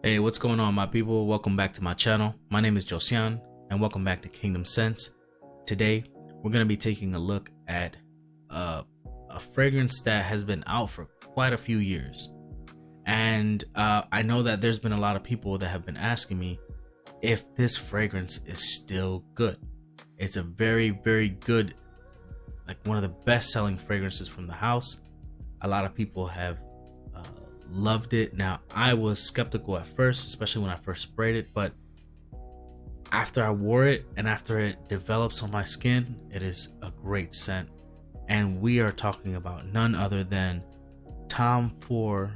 Hey, what's going on, my people? Welcome back to my channel. My name is Josian, and welcome back to Kingdom Scents. Today, we're going to be taking a look at a fragrance that has been out for quite a few years. And I know that there's been a lot of people that have been asking me if this fragrance is still good. It's a very, very good, like one of the best-selling fragrances from the house. A lot of people have loved it. Now, I was skeptical at first, especially when I first sprayed it, but after I wore it and after it develops on my skin, it is a great scent. And we are talking about none other than Tom Ford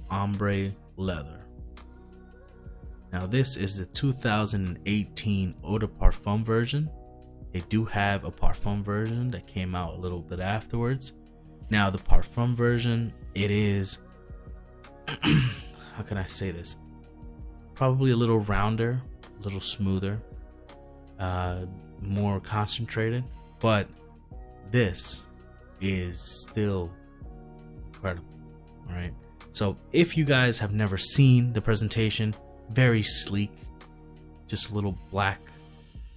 Ombre Leather. Now, this is the 2018 Eau de Parfum version. They do have a Parfum version that came out a little bit afterwards. Now, the Parfum version, it is how can I say this? Probably a little rounder, a little smoother, more concentrated, but this is still incredible. All right. So if you guys have never seen the presentation, very sleek, just a little black,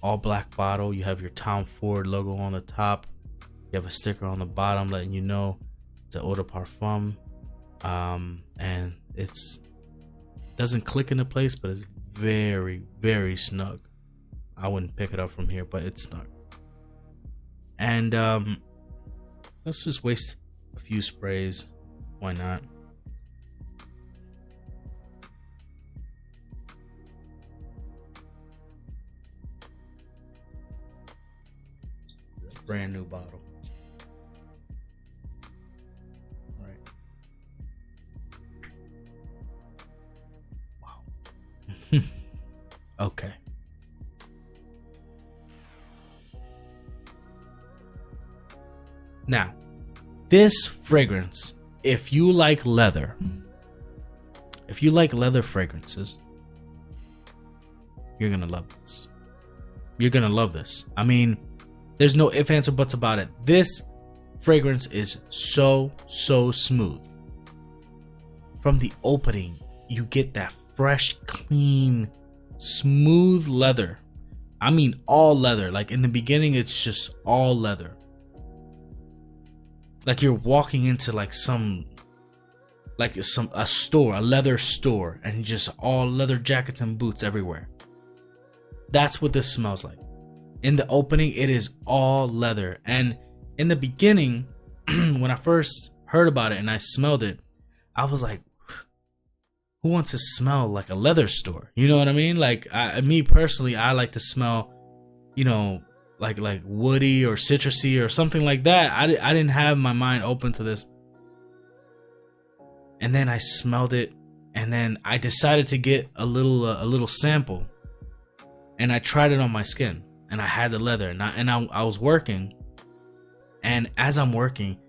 all black bottle. You have your Tom Ford logo on the top. You have a sticker on the bottom letting you know it's an Eau de Parfum. And it's doesn't click into place, but it's very, very snug. I wouldn't pick it up from here, but it's snug. And let's just waste a few sprays. Why not? Brand new bottle. Okay. Now, this fragrance, if you like leather fragrances, you're gonna love this. You're gonna love this. I mean, there's no ifs, ands, or buts about it. This fragrance is so smooth. From the opening, you get that fresh, clean, smooth leather. I mean all leather. Like in the beginning, it's just all leather. Like you're walking into a store, a leather store, and just all leather jackets and boots everywhere. That's what this smells like. In the opening, it is all leather. And in the beginning, when I first heard about it and I smelled it, I was like, who wants to smell like a leather store? You know what I mean? Like me personally, I like to smell, like woody or citrusy or something like that. I didn't have my mind open to this. And then I smelled it, and then I decided to get a little sample, and I tried it on my skin, and I had the leather, and I was working, and as I'm working,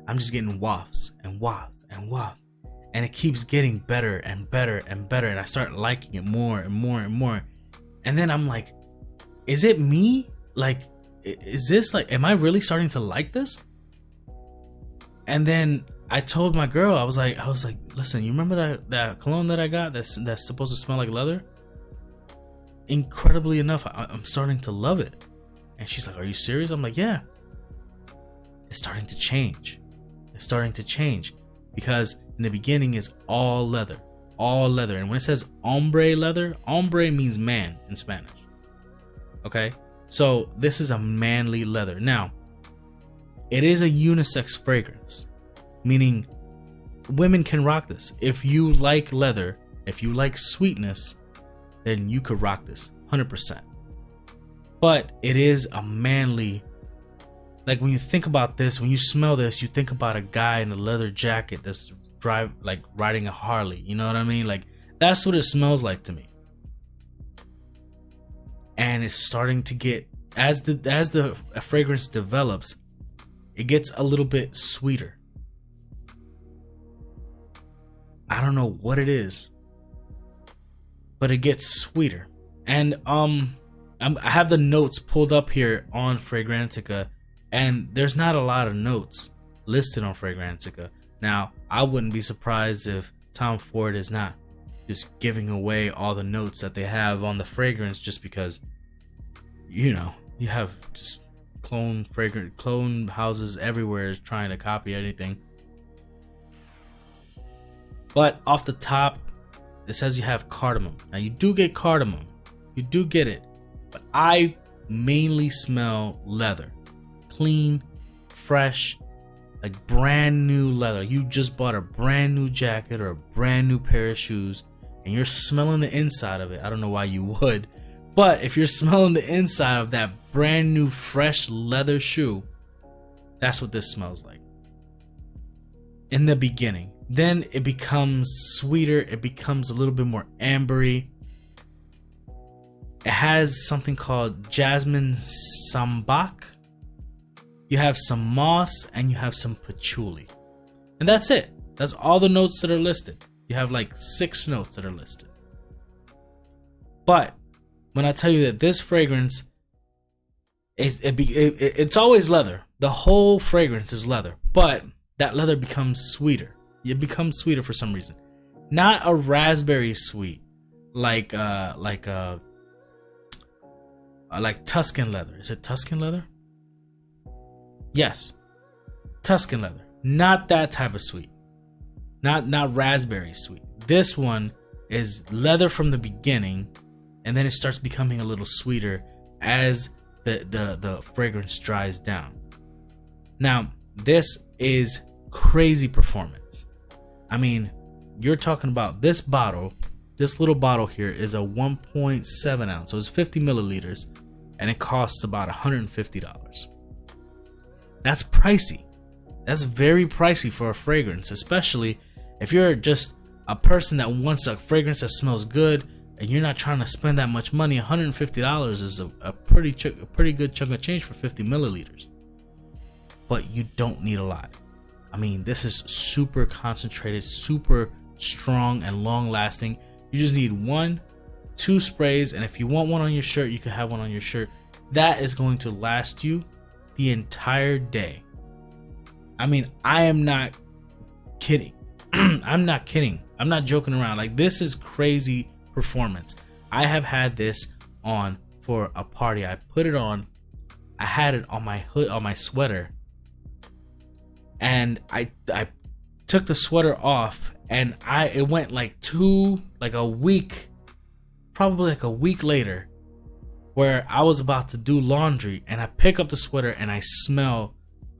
I'm just getting wafts and wafts and wafts. And it keeps getting better and better and better. And I start liking it more and more and more. And then I'm like, is it me? Like, is this like, am I really starting to like this? And then I told my girl, I was like, listen, you remember that cologne that I got that's supposed to smell like leather? Incredibly enough, I'm starting to love it. And she's like, are you serious? I'm like, yeah. It's starting to change. It's starting to change. Because in the beginning is all leather. And when it says ombre leather, ombre means man in Spanish. Okay, so this is a manly leather. Now, it is a unisex fragrance, meaning women can rock this. If you like leather, if you like sweetness, then you could rock this 100%. But it is a manly. Like when you think about this, when you smell this, you think about a guy in a leather jacket that's riding a Harley. You know what I mean? Like that's what it smells like to me. And it's starting to get, as the fragrance develops, it gets a little bit sweeter. I don't know what it is, but it gets sweeter. And I have the notes pulled up here on Fragrantica. And there's not a lot of notes listed on Fragrantica. Now, I wouldn't be surprised if Tom Ford is not just giving away all the notes that they have on the fragrance, just because, you know, you have just clone houses everywhere trying to copy anything. But off the top, it says you have cardamom. Now you do get cardamom, you do get it, but I mainly smell leather. Clean, fresh, like brand new leather. You just bought a brand new jacket or a brand new pair of shoes, and you're smelling the inside of it. I don't know why you would, but if you're smelling the inside of that brand new fresh leather shoe, that's what this smells like in the beginning. Then it becomes sweeter, it becomes a little bit more ambery. It has something called jasmine sambac. You have some moss and you have some patchouli. And that's it. That's all the notes that are listed. You have like 6 notes that are listed. But when I tell you that this fragrance, it's always leather. The whole fragrance is leather, but that leather becomes sweeter. It becomes sweeter for some reason. Not a raspberry sweet like Tuscan leather. Is it Tuscan leather? Yes, Tuscan leather. Not that type of sweet. Not raspberry sweet. This one is leather from the beginning, and then it starts becoming a little sweeter as the fragrance dries down. Now, this is crazy performance. I mean, you're talking about this bottle. This little bottle here is a 1.7 ounce, so it's 50 milliliters, and it costs about $150. That's pricey. That's very pricey for a fragrance, especially if you're just a person that wants a fragrance that smells good and you're not trying to spend that much money. $150 is a pretty good chunk of change for 50 milliliters. But you don't need a lot. I mean, this is super concentrated, super strong and long lasting. You just need 1-2 sprays, and if you want one on your shirt, you can have one on your shirt. That is going to last you the entire day. I mean, I am not kidding. I'm not kidding. I'm not joking around. Like, this is crazy performance. I have had this on for a party. I put it on. I had it on my hood, on my sweater. And I took the sweater off, and it went like a week, probably like a week later, where I was about to do laundry, and I pick up the sweater and I smell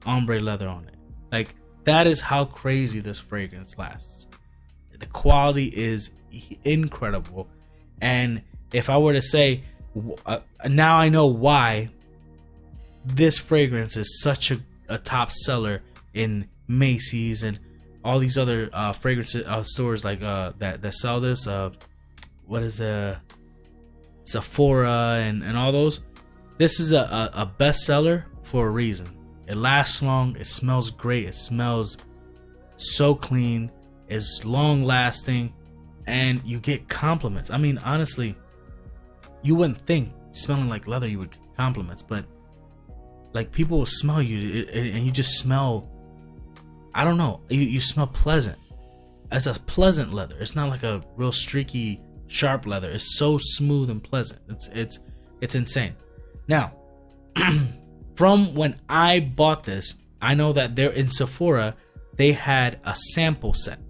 ombre leather on it. Like, that is how crazy this fragrance lasts. The quality is incredible, and if I were to say, now I know why this fragrance is such a top seller in Macy's and all these other fragrance stores like that sell this. What is Sephora and all those. This is a bestseller for a reason. It lasts long. It smells great. It smells so clean. It's long lasting, and you get compliments. I mean, honestly, you wouldn't think smelling like leather you would get compliments, but like, people will smell you and you just smell, I don't know, you smell pleasant. It's a pleasant leather. It's not like a real streaky, sharp leather. It's so smooth and pleasant. It's insane. Now, from when I bought this, I know that they're in Sephora, they had a sample set.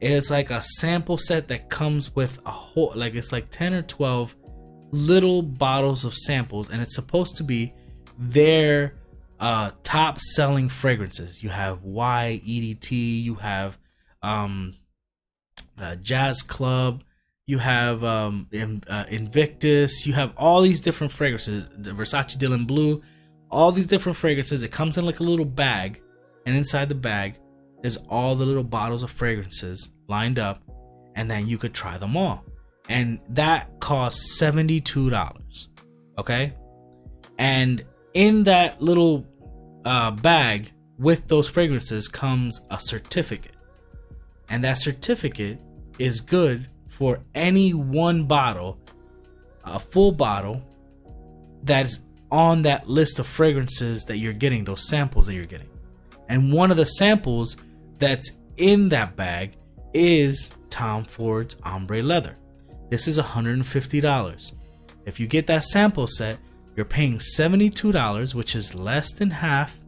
It's like a sample set that comes with a whole, like, it's like 10 or 12 little bottles of samples, and it's supposed to be their top selling fragrances. You have EDT, you have Jazz Club, you have Invictus, you have all these different fragrances, the Versace Dylan Blue, all these different fragrances. It comes in like a little bag, and inside the bag is all the little bottles of fragrances lined up, and then you could try them all. And that costs $72. Okay? And in that little bag with those fragrances comes a certificate. And that certificate is good for any one bottle, a full bottle, that's on that list of fragrances that you're getting, those samples that you're getting. And one of the samples that's in that bag is Tom Ford's Ombre Leather. This is $150. If you get that sample set, you're paying $72, which is less than half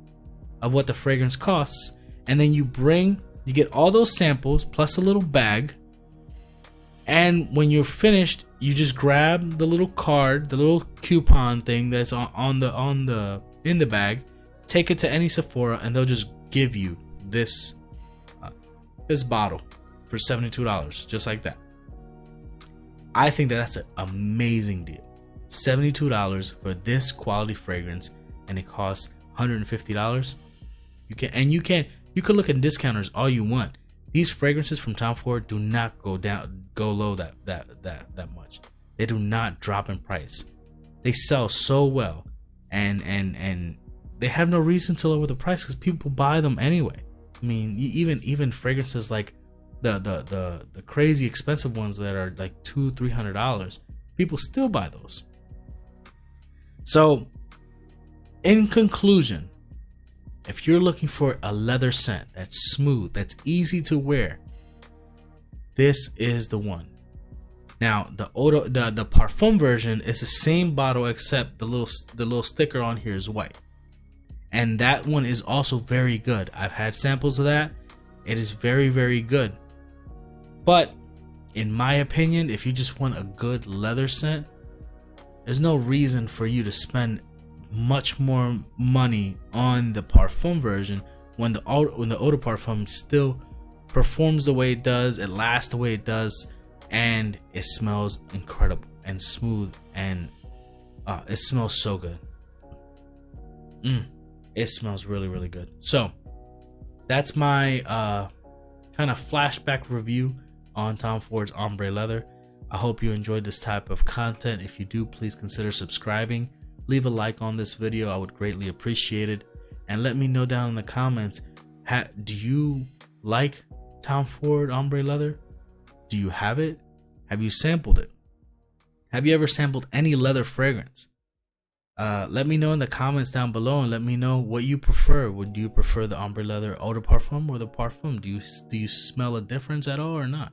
of what the fragrance costs. And then you get all those samples plus a little bag. And when you're finished, you just grab the little card, the little coupon thing that's in the bag, take it to any Sephora, and they'll just give you this bottle for $72, just like that. I think that's an amazing deal. $72 for this quality fragrance, and it costs $150. You could look at discounters all you want. These fragrances from Tom Ford do not go low that much. They do not drop in price. They sell so well, and they have no reason to lower the price because people buy them anyway. I mean, even fragrances like the crazy expensive ones that are like $200-$300, people still buy those. So, in conclusion, if you're looking for a leather scent that's smooth, that's easy to wear, this is the one. Now, the parfum version is the same bottle except the little sticker on here is white, and that one is also very good. I've had samples of that. It is very, very good. But in my opinion, if you just want a good leather scent, there's no reason for you to spend much more money on the parfum version when the eau de parfum still performs the way it does, it lasts the way it does, and it smells incredible and smooth, and it smells so good. It smells really, really good. So that's my kind of flashback review on Tom Ford's Ombre Leather. I hope you enjoyed this type of content. If you do, please consider subscribing. Leave a like on this video. I would greatly appreciate it. And let me know down in the comments, do you like Tom Ford Ombre Leather? Do you have it? Have you sampled it? Have you ever sampled any leather fragrance? Let me know in the comments down below, and let me know what you prefer. Do you prefer the Ombre Leather Eau de Parfum or the Parfum? Do you smell a difference at all or not?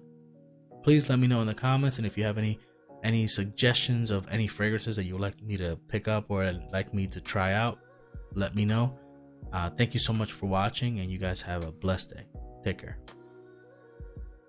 Please let me know in the comments, and if you have any suggestions of any fragrances that you would like me to pick up or like me to try out, let me know. Thank you so much for watching, and you guys have a blessed day. Take care.